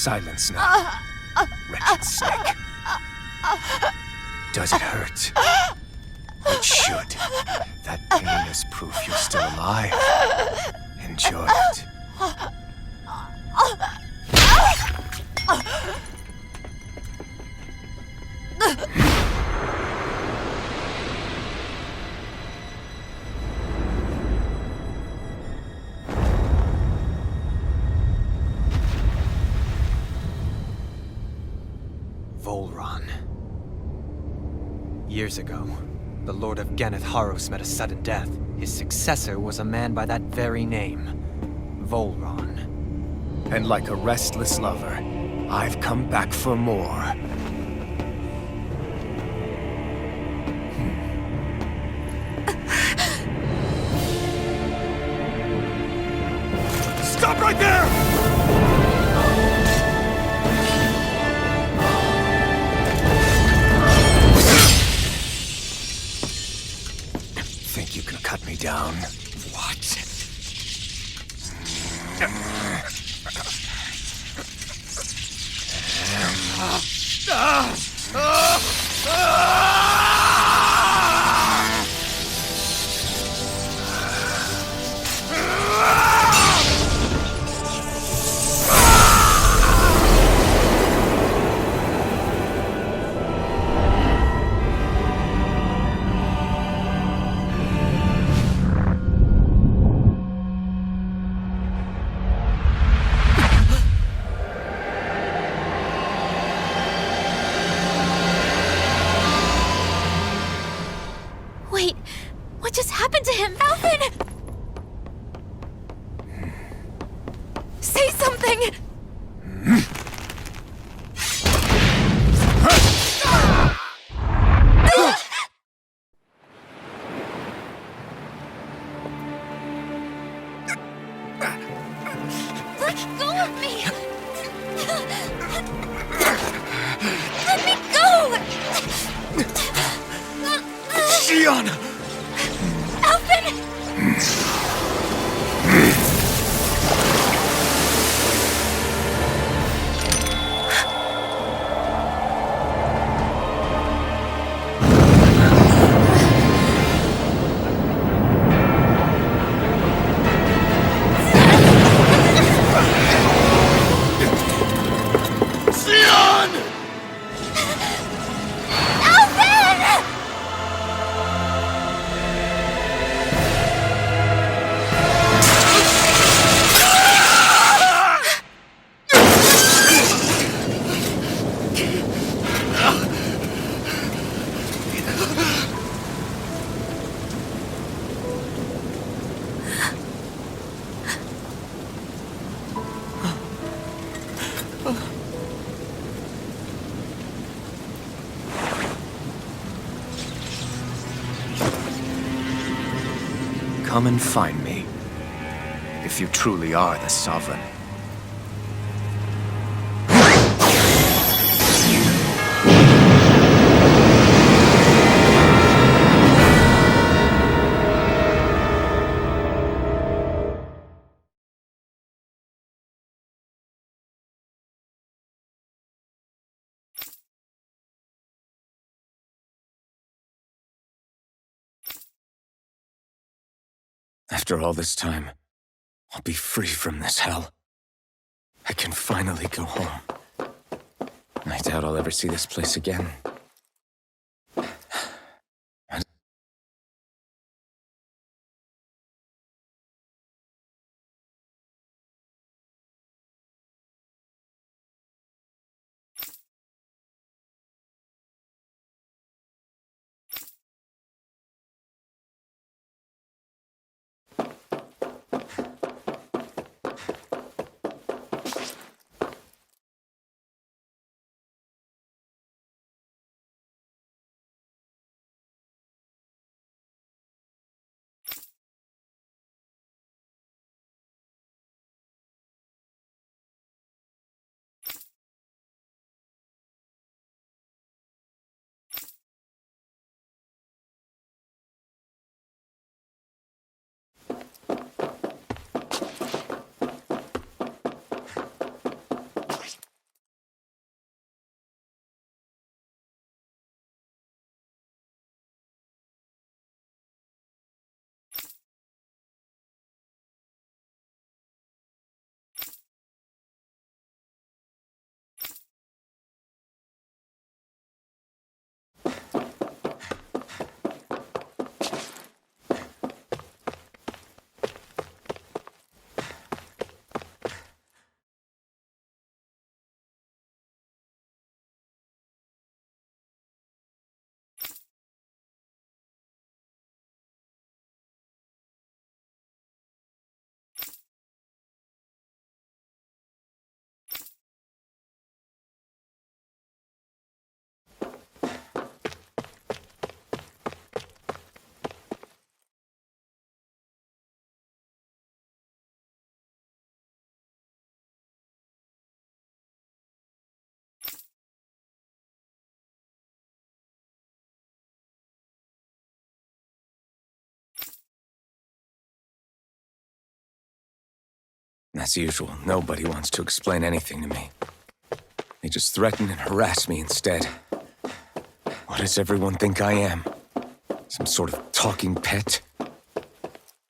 Silence now, wretched snake. Does it hurt? It should. That pain is proof you're still alive. Enjoy it. Vohlran. Years ago, the Lord of Ganoth Haros met a sudden death. His successor was a man by that very name, Vohlran. And like a restless lover, I've come back for more. Stop right there! Think you can cut me down? What? Wait, what just happened to him? Alvin! Say something! Let go of me! Let me go! Gianna! Alvin! Sion! Alvin! Come and find me, if you truly are the Sovereign. After all this time, I'll be free from this hell. I can finally go home. I doubt I'll ever see this place again. As usual, nobody wants to explain anything to me. They just threaten and harass me instead. What does everyone think I am? Some sort of talking pet?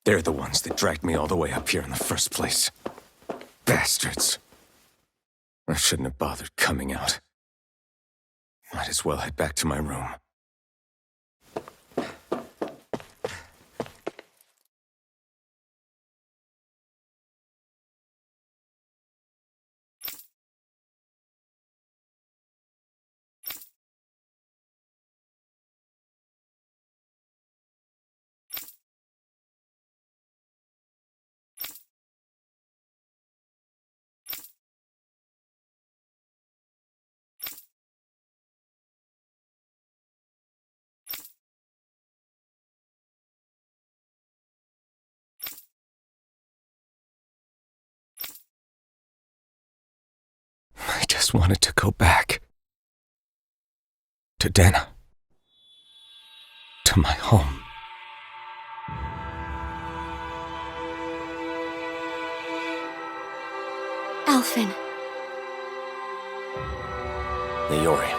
They're the ones that dragged me all the way up here in the first place. Bastards. I shouldn't have bothered coming out. Might as well head back to my room. I just wanted to go back. To Dena. To my home. Alphen. The Aureum.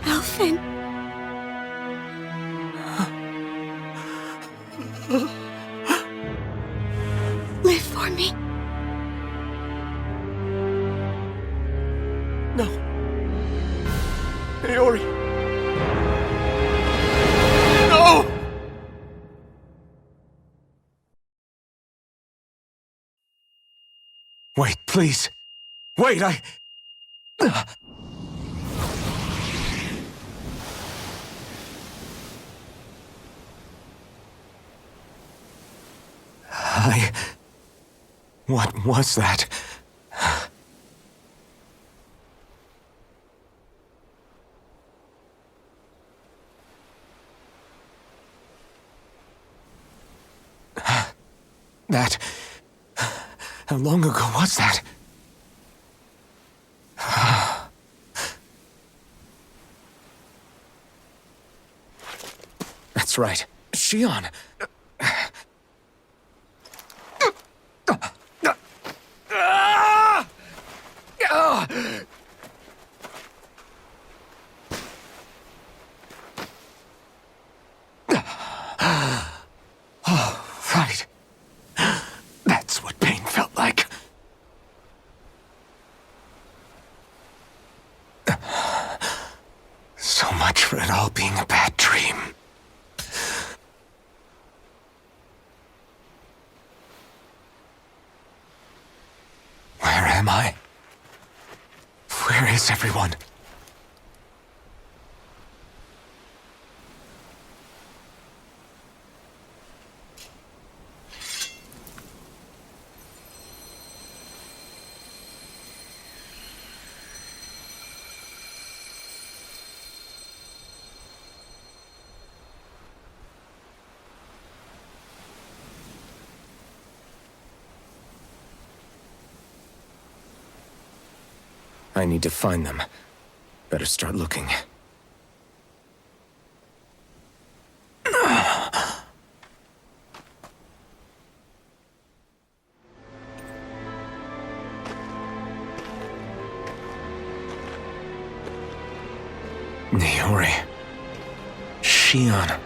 Alphen. Live for me. No. Aori. No! Wait, please. Wait, I... What was that? That... How long ago was that? That's right. Shion. Right. That's what pain felt like. So much for it all being a bad dream. Where am I? Where is everyone? I need to find them. Better start looking. Niori. Shion.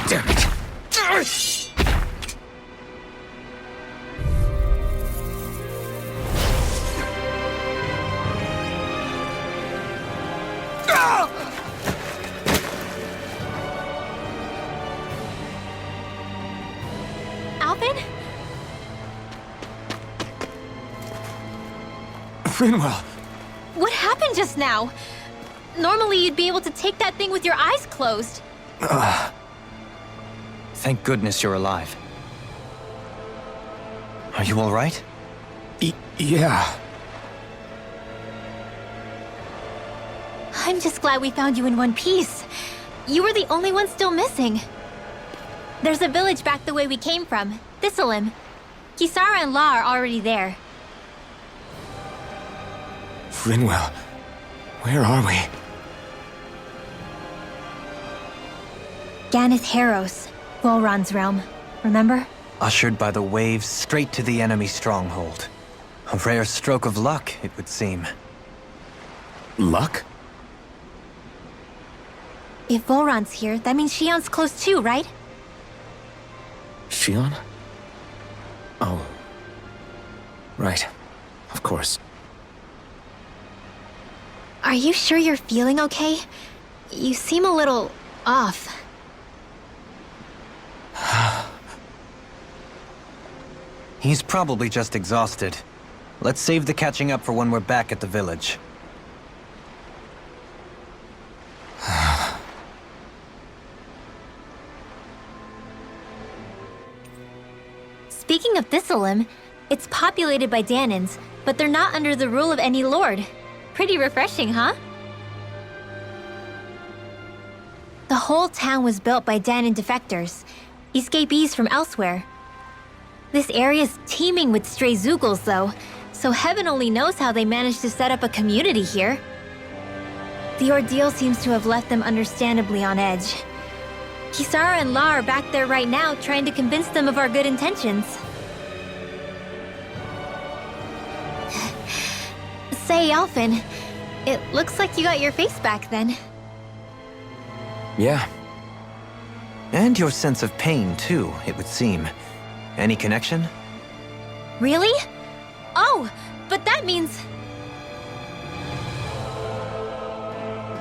Damn it. Alphen? Rinwell! What happened just now? Normally you'd be able to take that thing with your eyes closed. Thank goodness you're alive. Are you all right? Yeah. I'm just glad we found you in one piece. You were the only one still missing. There's a village back the way we came from, Thistlym. Kisara and La are already there. Rinwell, where are we? Ganoth Haros, Vohlran's realm. Remember? Ushered by the waves straight to the enemy stronghold. A rare stroke of luck, it would seem. Luck? If Vohlran's here, that means Shion's close too, right? Shion? Oh. Right. Of course. Are you sure you're feeling okay? You seem a little off. He's probably just exhausted. Let's save the catching up for when we're back at the village. Speaking of Thistlym, it's populated by Danans, but they're not under the rule of any lord. Pretty refreshing, huh? The whole town was built by Danan defectors, escapees from elsewhere. This area's teeming with stray Zeugles, though, so heaven only knows how they managed to set up a community here. The ordeal seems to have left them understandably on edge. Kisara and La are back there right now trying to convince them of our good intentions. Say, Alphen, it looks like you got your face back then. Yeah. And your sense of pain, too, it would seem. Any connection? Really? Oh, but that means...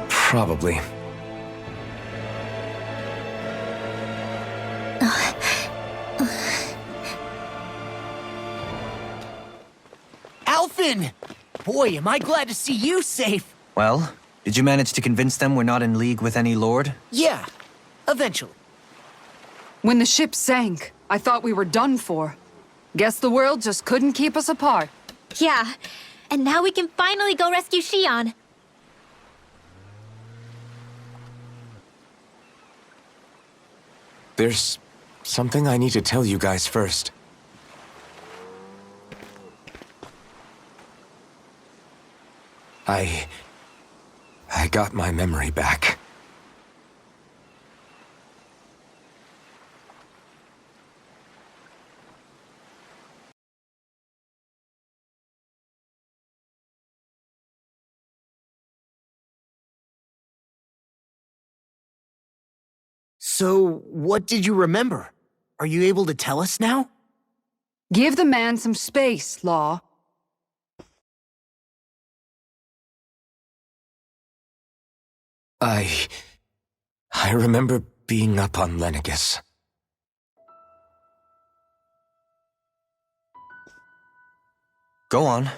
Probably. Alphen! Boy, am I glad to see you safe. Well, did you manage to convince them we're not in league with any lord? Yeah, eventually. When the ship sank, I thought we were done for. Guess the world just couldn't keep us apart. Yeah, and now we can finally go rescue Shion. There's something I need to tell you guys first. I got my memory back. So, what did you remember? Are you able to tell us now? Give the man some space, Law. I remember being up on Lenegus. Go on.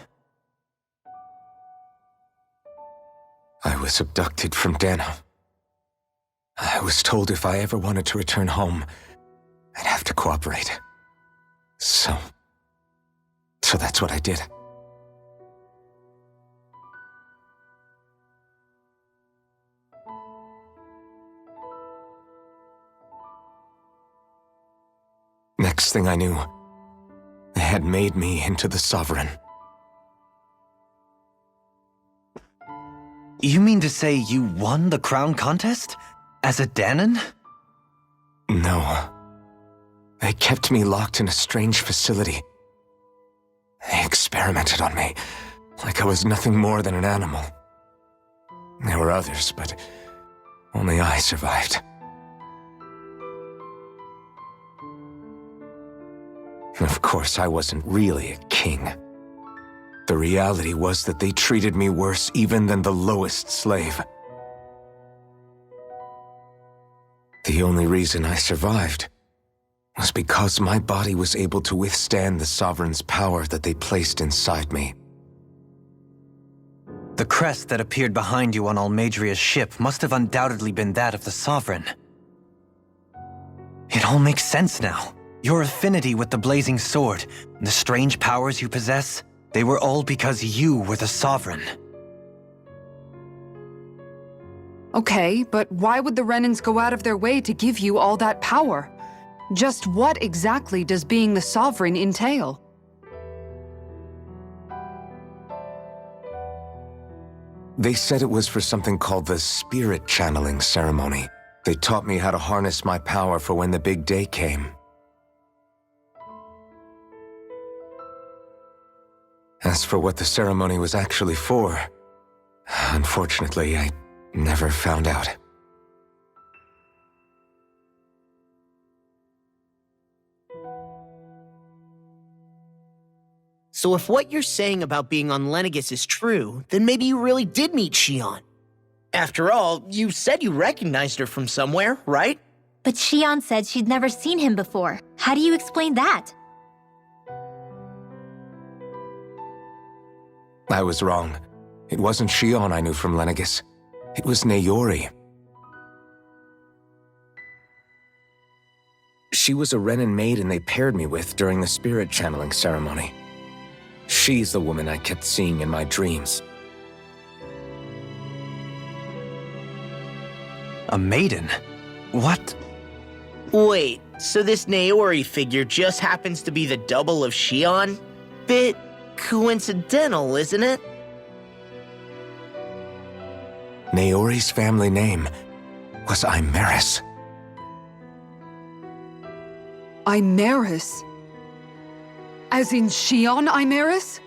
I was abducted from Dano. I was told if I ever wanted to return home, I'd have to cooperate. So that's what I did. Next thing I knew, they had made me into the Sovereign. You mean to say you won the crown contest? As a Danan? No. They kept me locked in a strange facility. They experimented on me, like I was nothing more than an animal. There were others, but only I survived. Of course, I wasn't really a king. The reality was that they treated me worse even than the lowest slave. The only reason I survived was because my body was able to withstand the Sovereign's power that they placed inside me. The crest that appeared behind you on Almadria's ship must have undoubtedly been that of the Sovereign. It all makes sense now. Your affinity with the Blazing Sword, and the strange powers you possess, they were all because you were the Sovereign. Okay, but why would the Renans go out of their way to give you all that power? Just what exactly does being the Sovereign entail? They said it was for something called the Spirit Channeling Ceremony. They taught me how to harness my power for when the big day came. As for what the ceremony was actually for, unfortunately, I never found out. So if what you're saying about being on Lenegis is true, then maybe you really did meet Shion. After all, you said you recognized her from somewhere, right? But Shion said she'd never seen him before. How do you explain that? I was wrong. It wasn't Shion I knew from Lenegis. It was Naori. She was a Renan maiden they paired me with during the spirit channeling ceremony. She's the woman I kept seeing in my dreams. A maiden? What? Wait, so this Naori figure just happens to be the double of Shion? Bit coincidental, isn't it? Naori's family name was Imeris. Imeris? As in Shion Imeris?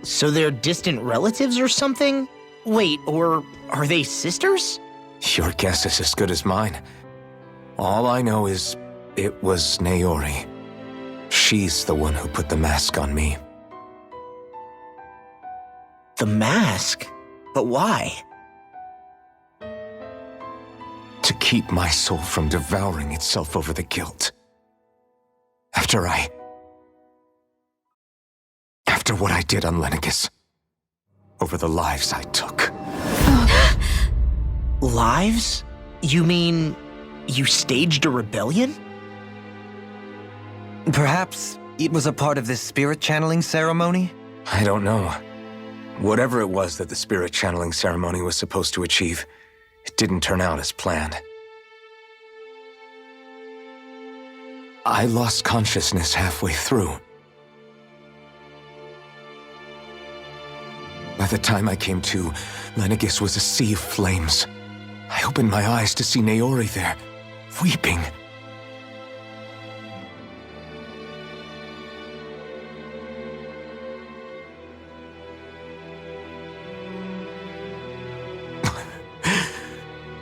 So they're distant relatives or something? Wait, or are they sisters? Your guess is as good as mine. All I know is it was Naori. She's the one who put the mask on me. The mask? But why? To keep my soul from devouring itself over the guilt. After what I did on Lenegis. Over the lives I took. Lives? You mean you staged a rebellion? Perhaps it was a part of this spirit channeling ceremony? I don't know. Whatever it was that the spirit channeling ceremony was supposed to achieve, it didn't turn out as planned. I lost consciousness halfway through. By the time I came to, Lenegis was a sea of flames. I opened my eyes to see Naori there, weeping.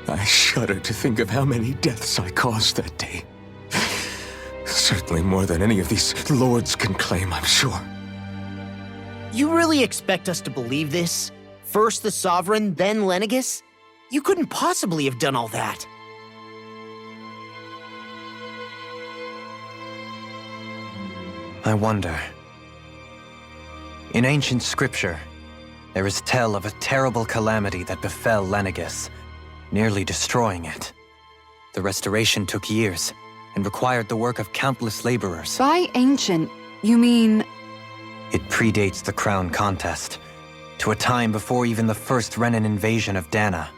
I shudder to think of how many deaths I caused that day. Certainly more than any of these lords can claim, I'm sure. You really expect us to believe this? First the Sovereign, then Lenegis? You couldn't possibly have done all that. I wonder. In ancient scripture, there is tell of a terrible calamity that befell Lenegis, nearly destroying it. The restoration took years, and required the work of countless laborers. By ancient, you mean... It predates the crown contest, to a time before even the first Renan invasion of Dana.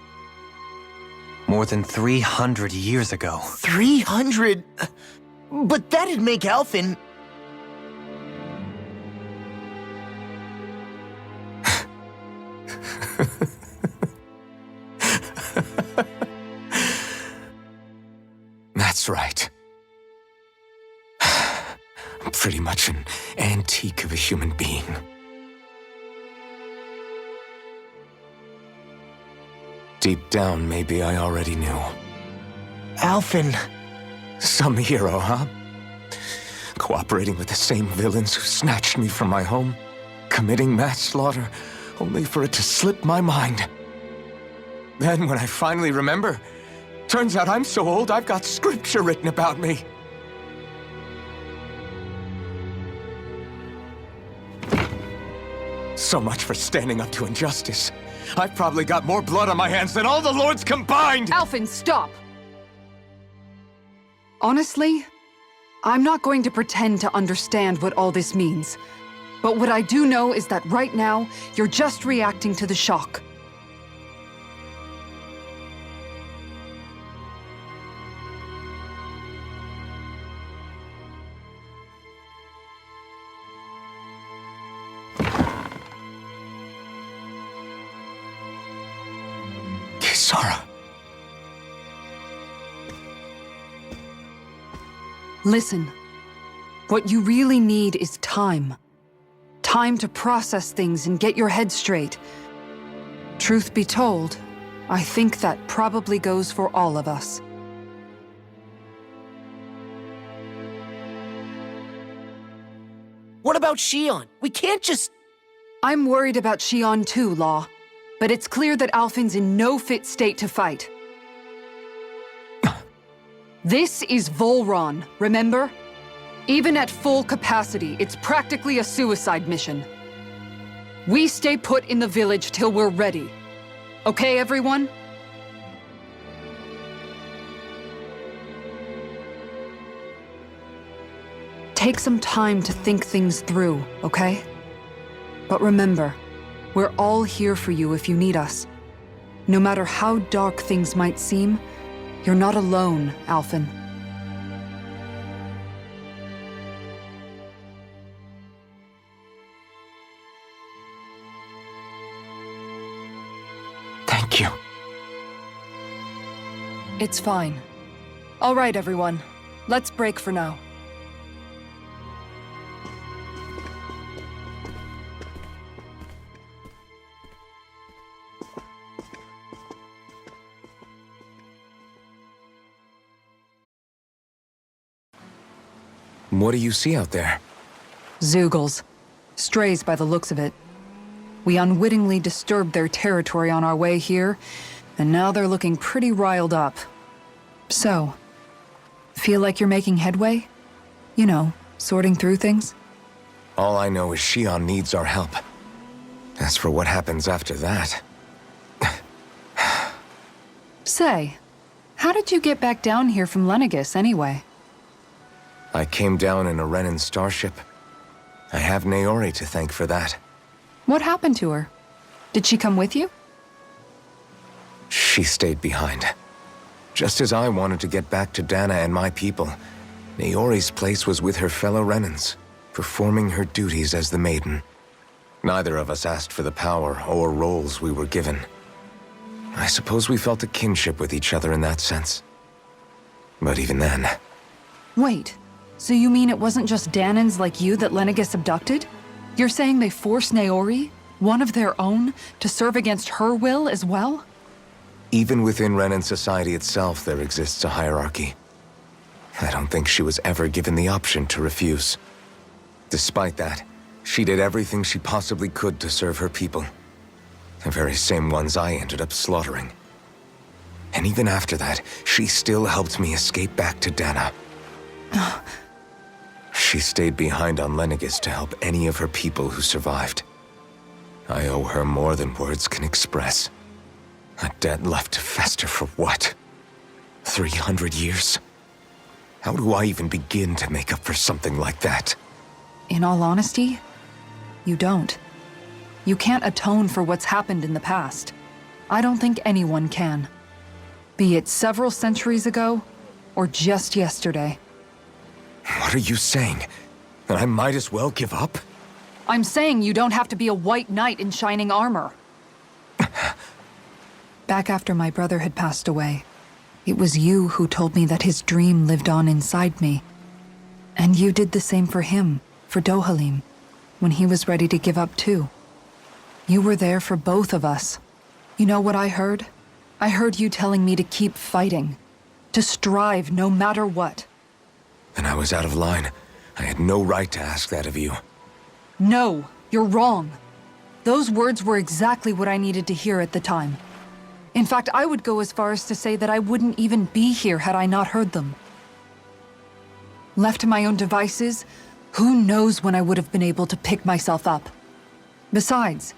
More than 300 years ago. 300? But that'd make Alphen... That's right. I'm pretty much an antique of a human being. Deep down, maybe I already knew. Alphen... Some hero, huh? Cooperating with the same villains who snatched me from my home, committing mass slaughter, only for it to slip my mind. Then when I finally remember, turns out I'm so old I've got scripture written about me. So much for standing up to injustice. I've probably got more blood on my hands than all the lords combined! Alphen, stop! Honestly, I'm not going to pretend to understand what all this means. But what I do know is that right now, you're just reacting to the shock. Kisara. Listen, what you really need is time. Time to process things and get your head straight. Truth be told, I think that probably goes for all of us. What about Shion? We can't just... I'm worried about Shion too, Law. But it's clear that Alphen's in no fit state to fight. This is Vohlran, remember? Even at full capacity, it's practically a suicide mission. We stay put in the village till we're ready. Okay, everyone? Take some time to think things through, okay? But remember, we're all here for you if you need us. No matter how dark things might seem, you're not alone, Alphen. Thank you. It's fine. All right, everyone. Let's break for now. What do you see out there? Zeugles. Strays by the looks of it. We unwittingly disturbed their territory on our way here, and now they're looking pretty riled up. So, feel like you're making headway? You know, sorting through things? All I know is Shion needs our help. As for what happens after that... Say, how did you get back down here from Lenegis anyway? I came down in a Renin starship. I have Naori to thank for that. What happened to her? Did she come with you? She stayed behind. Just as I wanted to get back to Dana and my people, Naori's place was with her fellow Renins, performing her duties as the Maiden. Neither of us asked for the power or roles we were given. I suppose we felt a kinship with each other in that sense. But even then... Wait, so you mean it wasn't just Danans like you that Lenegis abducted? You're saying they forced Naori, one of their own, to serve against her will as well? Even within Renin society itself, there exists a hierarchy. I don't think she was ever given the option to refuse. Despite that, she did everything she possibly could to serve her people. The very same ones I ended up slaughtering. And even after that, she still helped me escape back to Dana. She stayed behind on Lenegis to help any of her people who survived. I owe her more than words can express. A debt left to fester for what? 300 years? How do I even begin to make up for something like that? In all honesty, you don't. You can't atone for what's happened in the past. I don't think anyone can. Be it several centuries ago, or just yesterday. What are you saying? That I might as well give up? I'm saying you don't have to be a white knight in shining armor. Back after my brother had passed away, it was you who told me that his dream lived on inside me. And you did the same for him, for Dohalim, when he was ready to give up too. You were there for both of us. You know what I heard? I heard you telling me to keep fighting, to strive no matter what. Then I was out of line. I had no right to ask that of you. No, you're wrong. Those words were exactly what I needed to hear at the time. In fact, I would go as far as to say that I wouldn't even be here had I not heard them. Left to my own devices, who knows when I would have been able to pick myself up. Besides,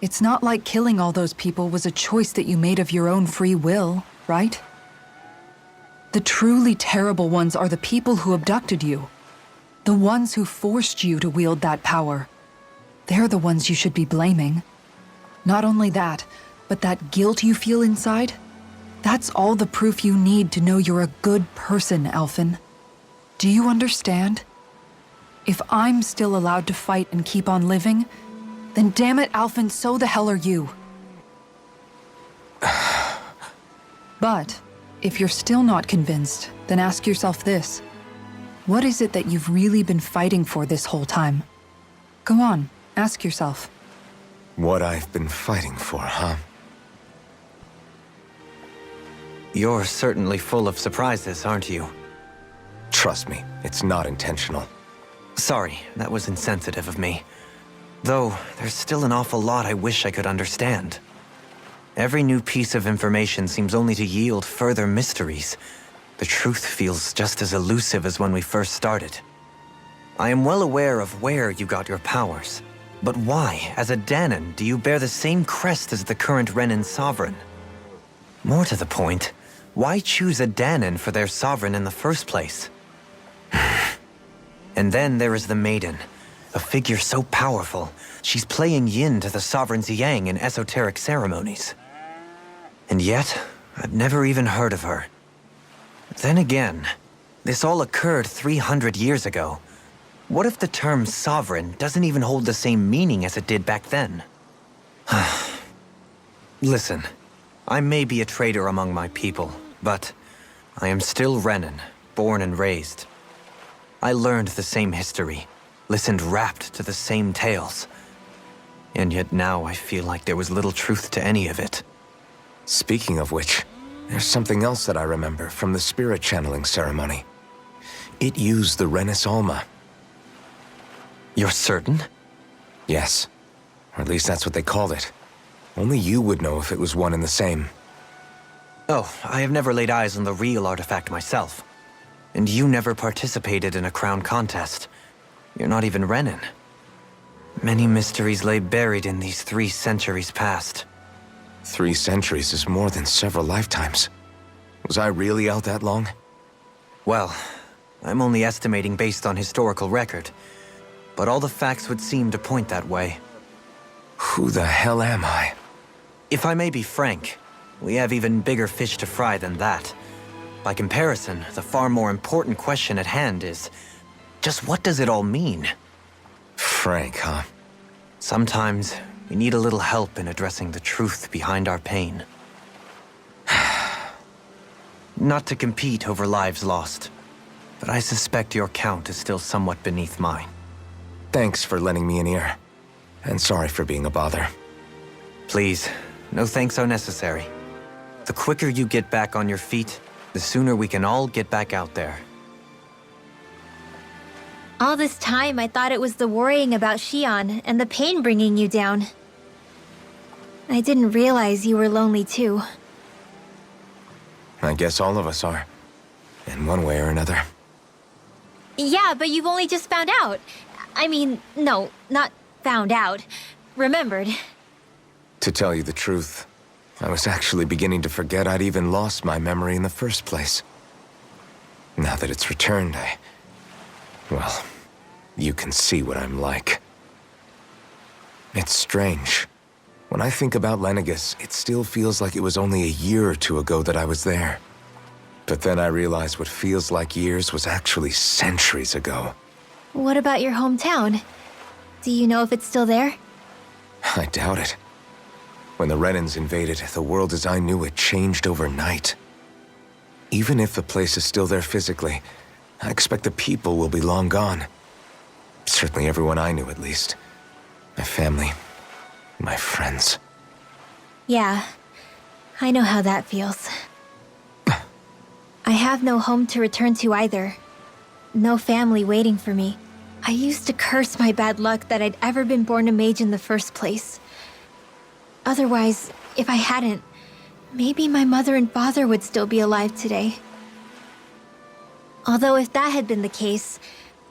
it's not like killing all those people was a choice that you made of your own free will, right? The truly terrible ones are the people who abducted you. The ones who forced you to wield that power. They're the ones you should be blaming. Not only that, but that guilt you feel inside, that's all the proof you need to know you're a good person, Elfin. Do you understand? If I'm still allowed to fight and keep on living, then damn it, Alfin, so the hell are you. But, if you're still not convinced, then ask yourself this. What is it that you've really been fighting for this whole time? Go on, ask yourself. What I've been fighting for, huh? You're certainly full of surprises, aren't you? Trust me, it's not intentional. Sorry, that was insensitive of me. Though, there's still an awful lot I wish I could understand. Every new piece of information seems only to yield further mysteries. The truth feels just as elusive as when we first started. I am well aware of where you got your powers. But why, as a Dahnan, do you bear the same crest as the current Renan sovereign? More to the point, why choose a Dahnan for their sovereign in the first place? And then there is the Maiden, a figure so powerful, she's playing yin to the sovereign's yang in esoteric ceremonies. And yet, I've never even heard of her. Then again, this all occurred 300 years ago. What if the term sovereign doesn't even hold the same meaning as it did back then? Listen, I may be a traitor among my people, but I am still Renan, born and raised. I learned the same history, listened rapt to the same tales. And yet now I feel like there was little truth to any of it. Speaking of which, there's something else that I remember from the spirit channeling ceremony. It used the Renis Alma. You're certain? Yes. Or at least that's what they called it. Only you would know if it was one and the same. Oh, I have never laid eyes on the real artifact myself. And you never participated in a crown contest. You're not even Renan. Many mysteries lay buried in these 3 centuries past. 3 centuries is more than several lifetimes. Was I really out that long? Well, I'm only estimating based on historical record. But all the facts would seem to point that way. Who the hell am I? If I may be frank, we have even bigger fish to fry than that. By comparison, the far more important question at hand is, just what does it all mean? Frank, huh? Sometimes, we need a little help in addressing the truth behind our pain. Not to compete over lives lost, but I suspect your count is still somewhat beneath mine. Thanks for lending me an ear. And sorry for being a bother. Please, no thanks are necessary. The quicker you get back on your feet, the sooner we can all get back out there. All this time, I thought it was the worrying about Xion and the pain bringing you down. I didn't realize you were lonely too. I guess all of us are. In one way or another. Yeah, but you've only just found out. I mean, no, not found out. Remembered. To tell you the truth, I was actually beginning to forget I'd even lost my memory in the first place. Now that it's returned, well, you can see what I'm like. It's strange. When I think about Lenegis, it still feels like it was only a year or 2 ago that I was there. But then I realized what feels like years was actually centuries ago. What about your hometown? Do you know if it's still there? I doubt it. When the Renans invaded, the world as I knew it changed overnight. Even if the place is still there physically, I expect the people will be long gone. Certainly everyone I knew, at least. My family, my friends. Yeah, I know how that feels. I have no home to return to either. No family waiting for me. I used to curse my bad luck that I'd ever been born a mage in the first place. Otherwise, if I hadn't, maybe my mother and father would still be alive today. Although if that had been the case,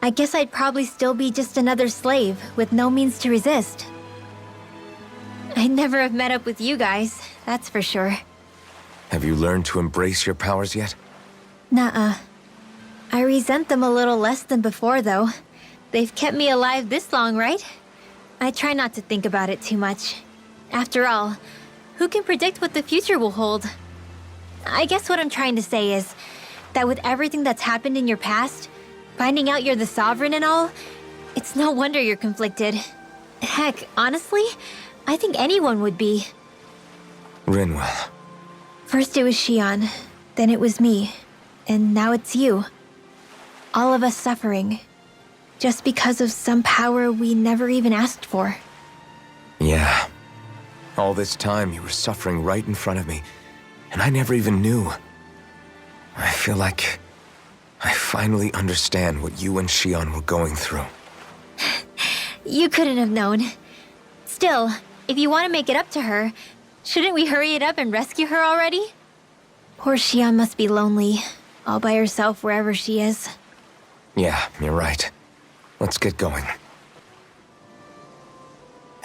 I guess I'd probably still be just another slave with no means to resist. I'd never have met up with you guys, that's for sure. Have you learned to embrace your powers yet? Nuh-uh. I resent them a little less than before, though. They've kept me alive this long, right? I try not to think about it too much. After all, who can predict what the future will hold? I guess what I'm trying to say is that with everything that's happened in your past, finding out you're the Sovereign and all, it's no wonder you're conflicted. Heck, honestly, I think anyone would be. Rinwell. First it was Shion, then it was me, and now it's you. All of us suffering, just because of some power we never even asked for. Yeah. All this time you were suffering right in front of me, and I never even knew. I feel like I finally understand what you and Shion were going through. You couldn't have known. Still, if you want to make it up to her, shouldn't we hurry it up and rescue her already? Poor Shion must be lonely, all by herself wherever she is. Yeah, you're right. Let's get going.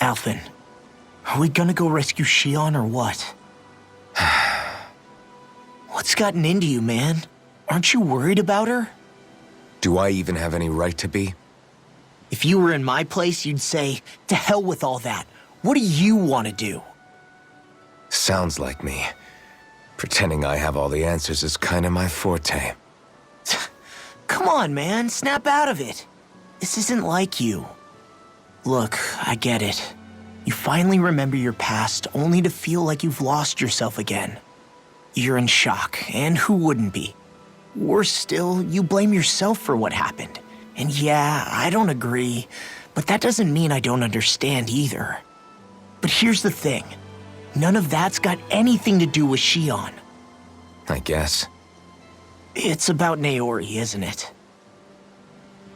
Alphen, are we gonna go rescue Shion or what? What's gotten into you, man? Aren't you worried about her? Do I even have any right to be? If you were in my place, you'd say, to hell with all that. What do you want to do? Sounds like me. Pretending I have all the answers is kind of my forte. Come on, man, snap out of it. This isn't like you. Look, I get it. You finally remember your past only to feel like you've lost yourself again. You're in shock, and who wouldn't be? Worse still, you blame yourself for what happened. And yeah, I don't agree, but that doesn't mean I don't understand either. But here's the thing. None of that's got anything to do with Shion. I guess. It's about Naori, isn't it?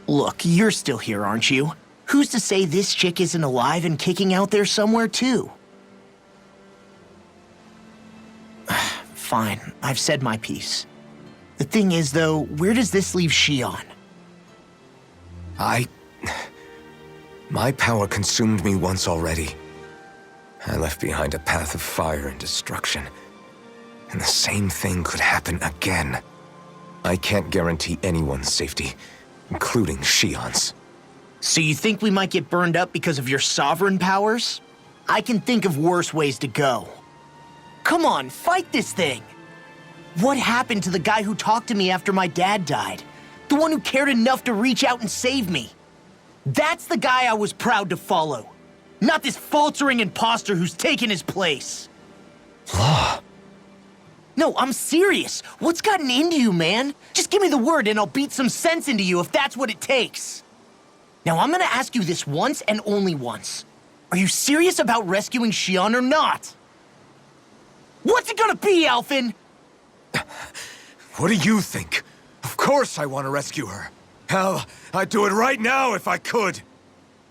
Look, you're still here, aren't you? Who's to say this chick isn't alive and kicking out there somewhere, too? Fine, I've said my piece. The thing is, though, where does this leave Shion? My power consumed me once already. I left behind a path of fire and destruction. And the same thing could happen again. I can't guarantee anyone's safety, including Shion's. So you think we might get burned up because of your sovereign powers? I can think of worse ways to go. Come on, fight this thing! What happened to the guy who talked to me after my dad died? The one who cared enough to reach out and save me? That's the guy I was proud to follow. Not this faltering imposter who's taken his place. Law. No, I'm serious. What's gotten into you, man? Just give me the word and I'll beat some sense into you if that's what it takes. Now, I'm gonna ask you this once and only once. Are you serious about rescuing Shion or not? What's it gonna be, Alphen? What do you think? Of course I want to rescue her. Hell, I'd do it right now if I could.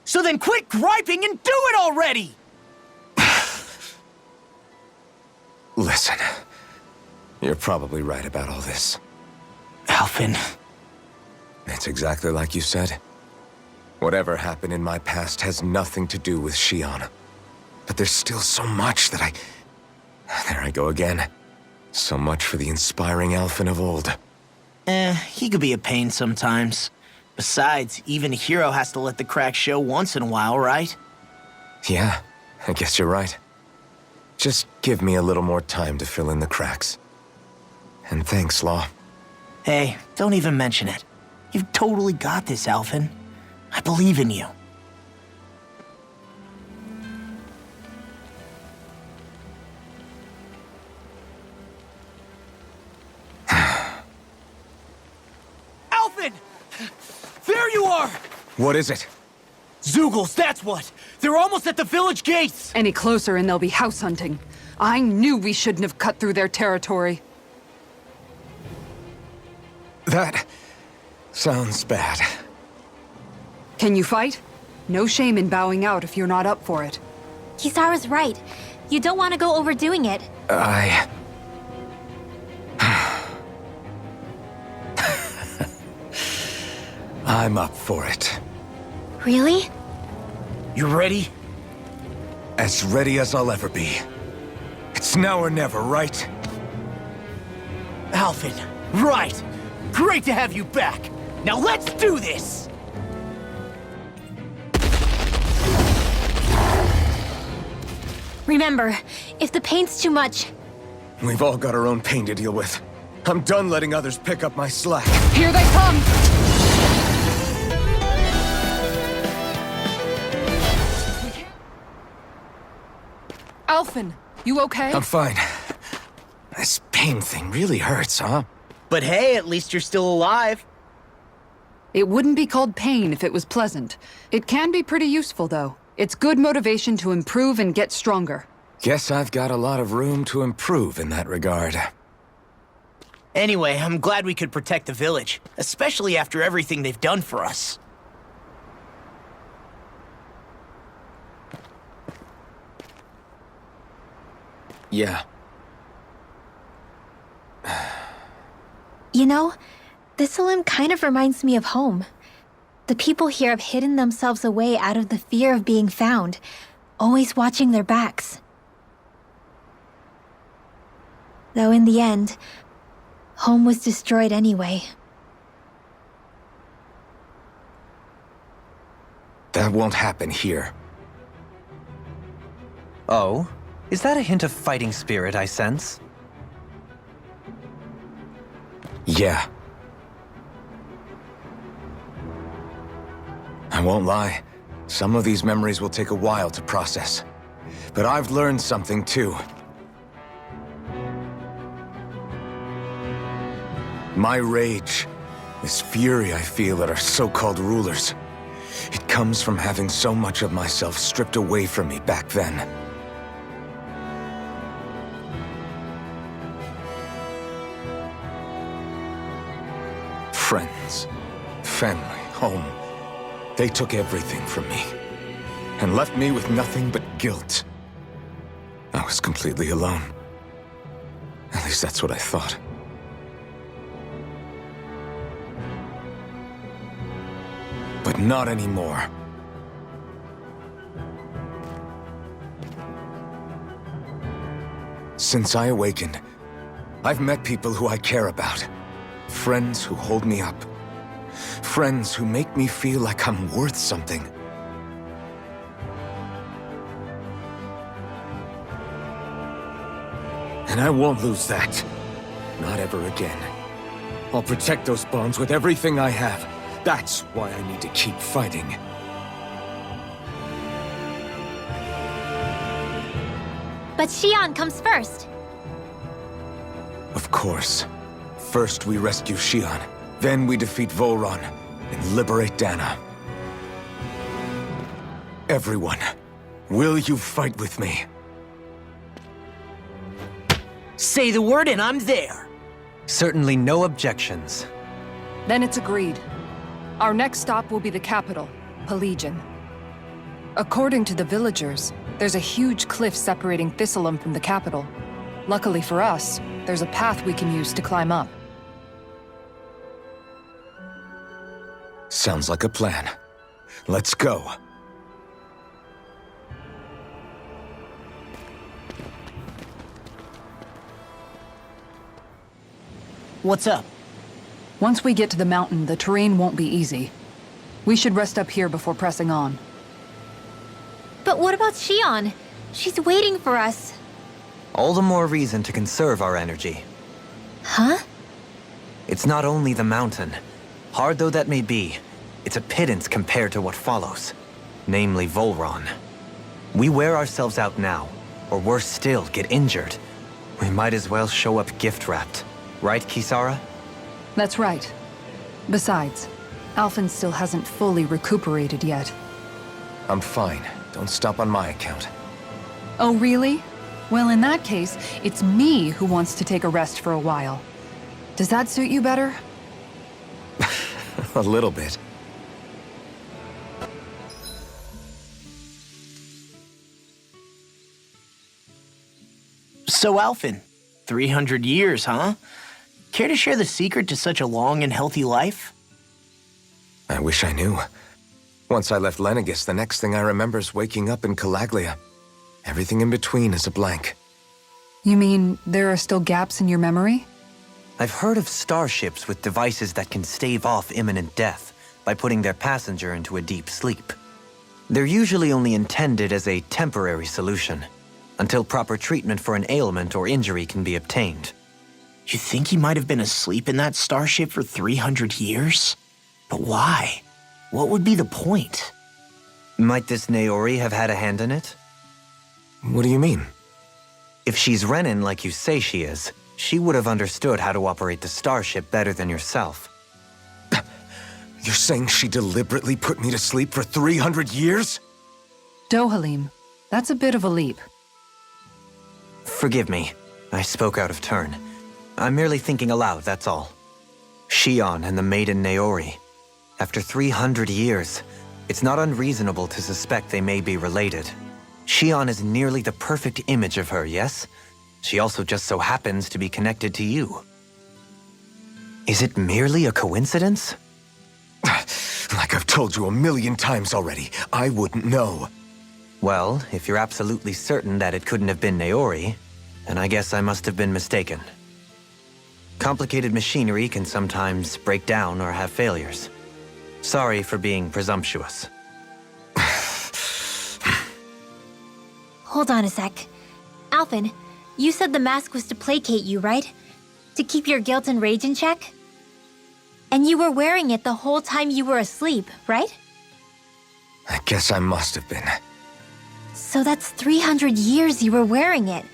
So then quit griping and do it already! Listen, you're probably right about all this. Alphen. It's exactly like you said. Whatever happened in my past has nothing to do with Shion. But there's still so much that There I go again. So much for the inspiring Alphen of old. He could be a pain sometimes. Besides, even a hero has to let the cracks show once in a while, right? Yeah, I guess you're right. Just give me a little more time to fill in the cracks. And thanks, Law. Hey, don't even mention it. You've totally got this, Alphen. I believe in you. Alphen! There you are! What is it? Zeugles, that's what! They're almost at the village gates! Any closer and they'll be house hunting. I knew we shouldn't have cut through their territory. That sounds bad. Can you fight? No shame in bowing out if you're not up for it. Kisara's right. You don't want to go overdoing it. I'm up for it. Really? You ready? As ready as I'll ever be. It's now or never, right? Alphen, right! Great to have you back! Now let's do this! Remember, if the pain's too much, We've all got our own pain to deal with. I'm done letting others pick up my slack. Here they come! Alphen, you okay? I'm fine. This pain thing really hurts, huh? But hey, at least you're still alive. It wouldn't be called pain if it was pleasant. It can be pretty useful, though. It's good motivation to improve and get stronger. Guess I've got a lot of room to improve in that regard. Anyway, I'm glad we could protect the village, especially after everything they've done for us. Yeah. you know, Thistlym kind of reminds me of home. The people here have hidden themselves away out of the fear of being found, always watching their backs. Though in the end, home was destroyed anyway. That won't happen here. Oh? Is that a hint of fighting spirit I sense? Yeah. I won't lie. Some of these memories will take a while to process. But I've learned something too. My rage, this fury I feel at our so-called rulers, it comes from having so much of myself stripped away from me back then. Friends, family, home, they took everything from me and left me with nothing but guilt. I was completely alone. At least that's what I thought. But not anymore. Since I awakened, I've met people who I care about. Friends who hold me up. Friends who make me feel like I'm worth something. And I won't lose that. Not ever again. I'll protect those bonds with everything I have. That's why I need to keep fighting. But Xion comes first. Of course. First we rescue Xion, then we defeat Vohlran and liberate Dana. Everyone, will you fight with me? Say the word and I'm there. Certainly no objections. Then it's agreed. Our next stop will be the capital, Pelegion. According to the villagers, there's a huge cliff separating Thistlym from the capital. Luckily for us, there's a path we can use to climb up. Sounds like a plan. Let's go. What's up? Once we get to the mountain, the terrain won't be easy. We should rest up here before pressing on. But what about Xion? She's waiting for us. All the more reason to conserve our energy. Huh? It's not only the mountain. Hard though that may be, it's a pittance compared to what follows. Namely Vohlran. We wear ourselves out now, or worse still, get injured. We might as well show up gift-wrapped. Right, Kisara? That's right. Besides, Alphen still hasn't fully recuperated yet. I'm fine. Don't stop on my account. Oh, really? Well, in that case, it's me who wants to take a rest for a while. Does that suit you better? A little bit. So, Alphen, 300 years, huh? Care to share the secret to such a long and healthy life? I wish I knew. Once I left Lenegis, the next thing I remember is waking up in Calaglia. Everything in between is a blank. You mean there are still gaps in your memory? I've heard of starships with devices that can stave off imminent death by putting their passenger into a deep sleep. They're usually only intended as a temporary solution, until proper treatment for an ailment or injury can be obtained. You think he might have been asleep in that starship for 300 years? But why? What would be the point? Might this Naori have had a hand in it? What do you mean? If she's Renin like you say she is, she would have understood how to operate the starship better than yourself. You're saying she deliberately put me to sleep for 300 years? Dohalim, that's a bit of a leap. Forgive me, I spoke out of turn. I'm merely thinking aloud, that's all. Shion and the maiden Naori. After 300 years, it's not unreasonable to suspect they may be related. Shion is nearly the perfect image of her, yes? She also just so happens to be connected to you. Is it merely a coincidence? Like I've told you 1,000,000 times already, I wouldn't know. Well, if you're absolutely certain that it couldn't have been Naori, then I guess I must have been mistaken. Complicated machinery can sometimes break down or have failures. Sorry for being presumptuous. Hold on a sec. Alphen, you said the mask was to placate you, right? To keep your guilt and rage in check? And you were wearing it the whole time you were asleep, right? I guess I must have been. So that's 300 years you were wearing it.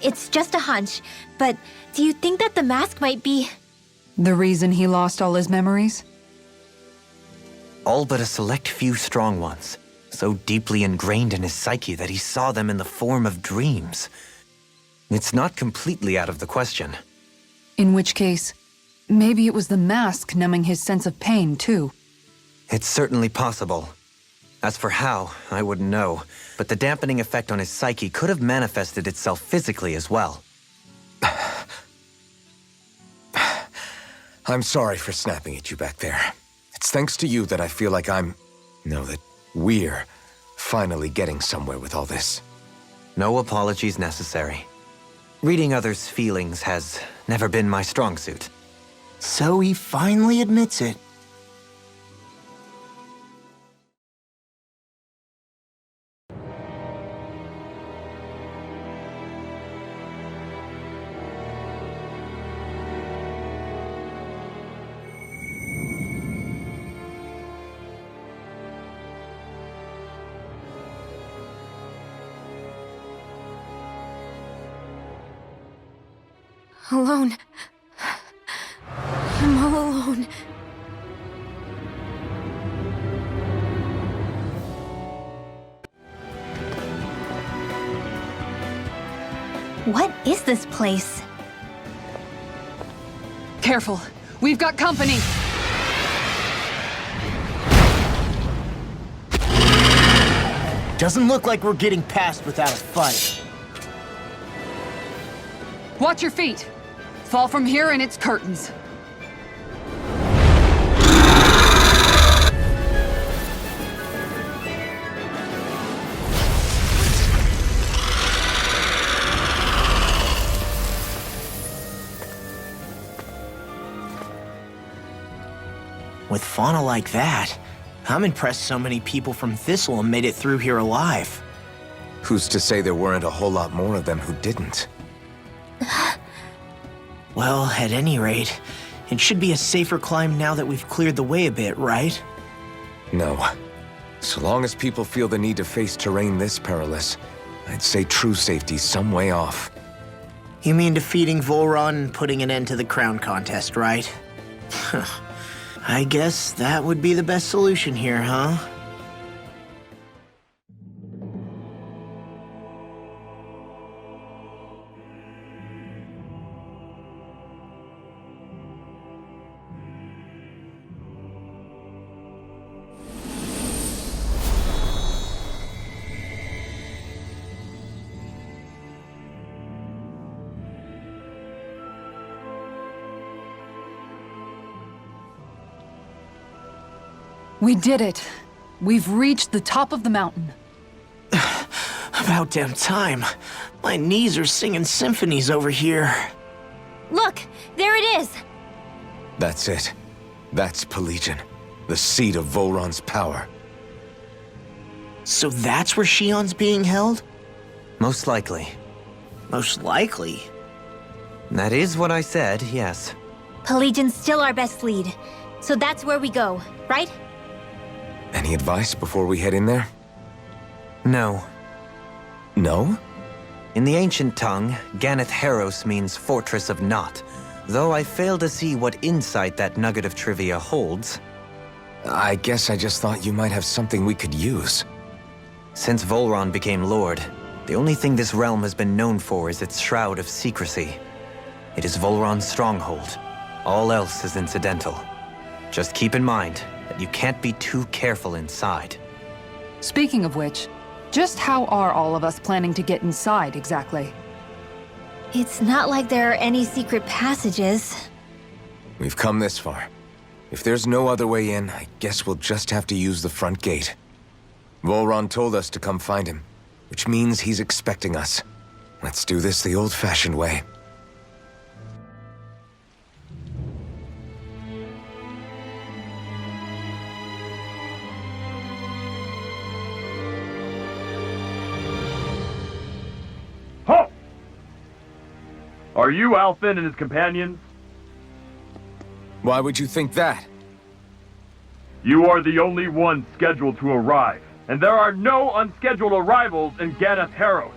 It's just a hunch, but do you think that the mask might be... The reason he lost all his memories? All but a select few strong ones, so deeply ingrained in his psyche that he saw them in the form of dreams. It's not completely out of the question. In which case, maybe it was the mask numbing his sense of pain, too. It's certainly possible. As for how, I wouldn't know, but the dampening effect on his psyche could have manifested itself physically as well. I'm sorry for snapping at you back there. It's thanks to you that I feel like that we're finally getting somewhere with all this. No apologies necessary. Reading others' feelings has never been my strong suit. So he finally admits it. Alone. I'm all alone. What is this place? Careful. We've got company. Doesn't look like we're getting past without a fight. Watch your feet. Fall from here and it's curtains. With fauna like that, I'm impressed so many people from Thistlym made it through here alive. Who's to say there weren't a whole lot more of them who didn't? Well, at any rate, it should be a safer climb now that we've cleared the way a bit, right? No. So long as people feel the need to face terrain this perilous, I'd say true safety's some way off. You mean defeating Vohlran and putting an end to the crown contest, right? I guess that would be the best solution here, huh? We did it. We've reached the top of the mountain. About damn time. My knees are singing symphonies over here. Look, there it is! That's it. That's Pelegion, the seat of Vohlran's power. So that's where Shion's being held? Most likely. Most likely. That is what I said, yes. Pelegion's still our best lead, so that's where we go, right? Any advice before we head in there? No. No? In the ancient tongue, Ganoth Haros means Fortress of Naught, though I fail to see what insight that nugget of trivia holds. I guess I just thought you might have something we could use. Since Vohlran became Lord, the only thing this realm has been known for is its shroud of secrecy. It is Vohlran's stronghold. All else is incidental. Just keep in mind that you can't be too careful inside. Speaking of which, just how are all of us planning to get inside exactly? It's not like there are any secret passages. We've come this far. If there's no other way in, I guess we'll just have to use the front gate. Vohlran told us to come find him, which means he's expecting us. Let's do this the old-fashioned way. Halt! Are you Alfin and his companions? Why would you think that? You are the only one scheduled to arrive, and there are no unscheduled arrivals in Ganoth Haros.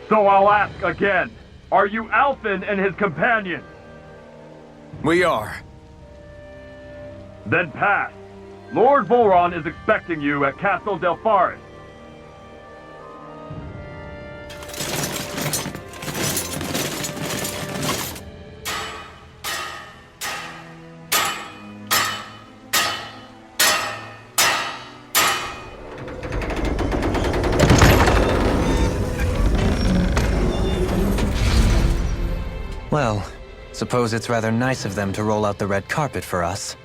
So I'll ask again, are you Alfin and his companions? We are. Then pass. Lord Vohlran is expecting you at Castle Delpharis. Well, suppose it's rather nice of them to roll out the red carpet for us.